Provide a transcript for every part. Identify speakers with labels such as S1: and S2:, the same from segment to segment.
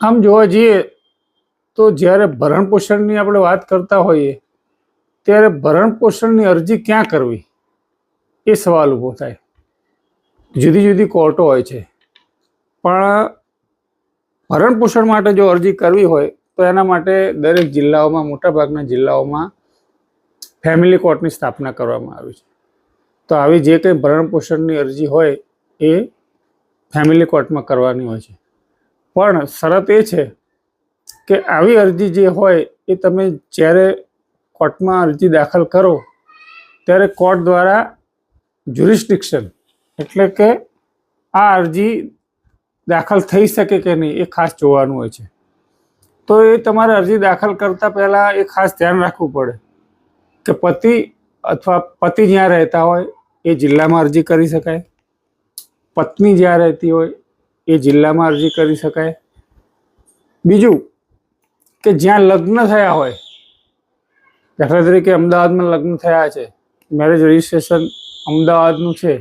S1: આમ જોવા જઈએ તો જ્યારે ભરણ પોષણની આપણે વાત કરતા હોઈએ ત્યારે ભરણ પોષણની અરજી ક્યાં કરવી એ સવાલ ઊભો થાય. જુદી જુદી કોર્ટો હોય છે, પણ ભરણ પોષણ માટે જો અરજી કરવી હોય તો એના માટે દરેક જિલ્લાઓમાં, મોટાભાગના જિલ્લાઓમાં ફેમિલી કોર્ટની સ્થાપના કરવામાં આવી છે. તો આવી જે કંઈ ભરણ પોષણની અરજી હોય એ ફેમિલી કોર્ટમાં કરવાની હોય છે. પણ શરત એ છે કે આવી અરજી જે હોય એ તમે જ્યારે કોર્ટમાં અરજી દાખલ કરો ત્યારે કોર્ટ દ્વારા જ્યુરિસ્ડિક્શન એટલે કે આ અરજી દાખલ થઈ શકે કે નહીં એ ખાસ જોવાનું હોય છે. તો એ તમારે અરજી દાખલ કરતાં પહેલાં એ ખાસ ધ્યાન રાખવું પડે કે પતિ અથવા પતિ જ્યાં રહેતા હોય એ જિલ્લામાં અરજી કરી શકાય, પત્ની જ્યાં રહેતી હોય એ જિલ્લામાં અરજી કરી શકાય. બીજું કે જ્યાં લગ્ન થયા હોય, દાખલા તરીકે અમદાવાદમાં લગ્ન થયા છે, મેરેજ રજિસ્ટ્રેશન અમદાવાદનું છે,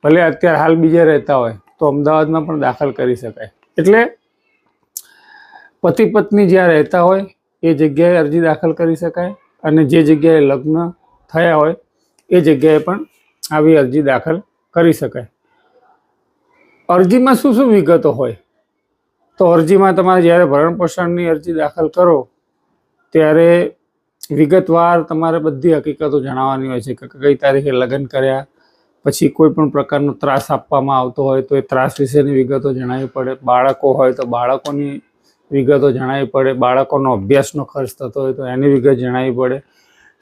S1: ભલે અત્યારે હાલ બીજે રહેતા હોય તો અમદાવાદમાં પણ દાખલ કરી શકાય. એટલે પતિ પત્ની જ્યાં રહેતા હોય એ જગ્યાએ અરજી દાખલ કરી શકાય અને જે જગ્યાએ લગ્ન થયા હોય એ જગ્યાએ પણ આવી અરજી દાખલ કરી શકાય. અરજીમાં શું શું વિગતો હોય? તો અરજીમાં તમારે જ્યારે ભરણ પોષણની અરજી દાખલ કરો ત્યારે વિગતવાર તમારે બધી હકીકતો જણાવવાની હોય છે કે કઈ તારીખે લગ્ન કર્યા, પછી કોઈ પણ પ્રકારનો ત્રાસ આપવામાં આવતો હોય તો એ ત્રાસ વિશેની વિગતો જણાવવી પડે, બાળકો હોય તો બાળકોની વિગતો જણાવવી પડે, બાળકોનો અભ્યાસનો ખર્ચ થતો હોય તો એની વિગત જણાવવી પડે,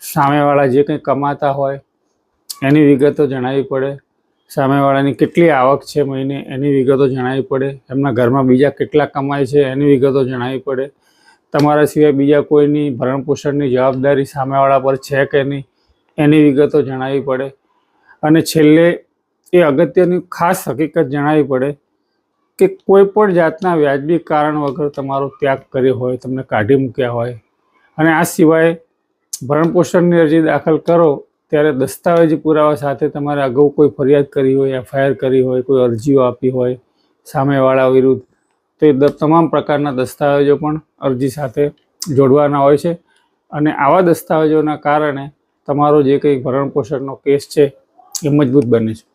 S1: સામેવાળા જે કંઈ કમાતા હોય એની વિગતો જણાવવી પડે, સામેવાળાની કેટલી આવક છે મહિને એની વિગતો જણાવવી પડે, એમના ઘરમાં બીજા કેટલા કમાય છે એની વિગતો જણાવવી પડે, તમારા સિવાય બીજા કોઈની ભરણ પોષણની જવાબદારી સામેવાળા પર છે કે નહીં એની વિગતો જણાવવી પડે. અને છેલ્લે એ અગત્યની ખાસ હકીકત જણાવવી પડે કે કોઈ પણ જાતના વ્યાજબી કારણ વગર તમારો ત્યાગ કર્યો હોય, તમને કાઢી મૂક્યા હોય. અને આ સિવાય ભરણ પોષણની અરજી દાખલ કરો ત્યારે દસ્તાવેજી પુરાવા સાથે તમારે અગાઉ કોઈ ફરિયાદ કરી હોય, એફઆઈઆર કરી હોય, કોઈ અરજીઓ આપી હોય સામેવાળા વિરુદ્ધ, તો એ તમામ પ્રકારના દસ્તાવેજો પણ અરજી સાથે જોડવાના હોય છે. અને આવા દસ્તાવેજોના કારણે તમારો જે કંઈ ભરણ પોષણનો કેસ છે એ મજબૂત બને છે.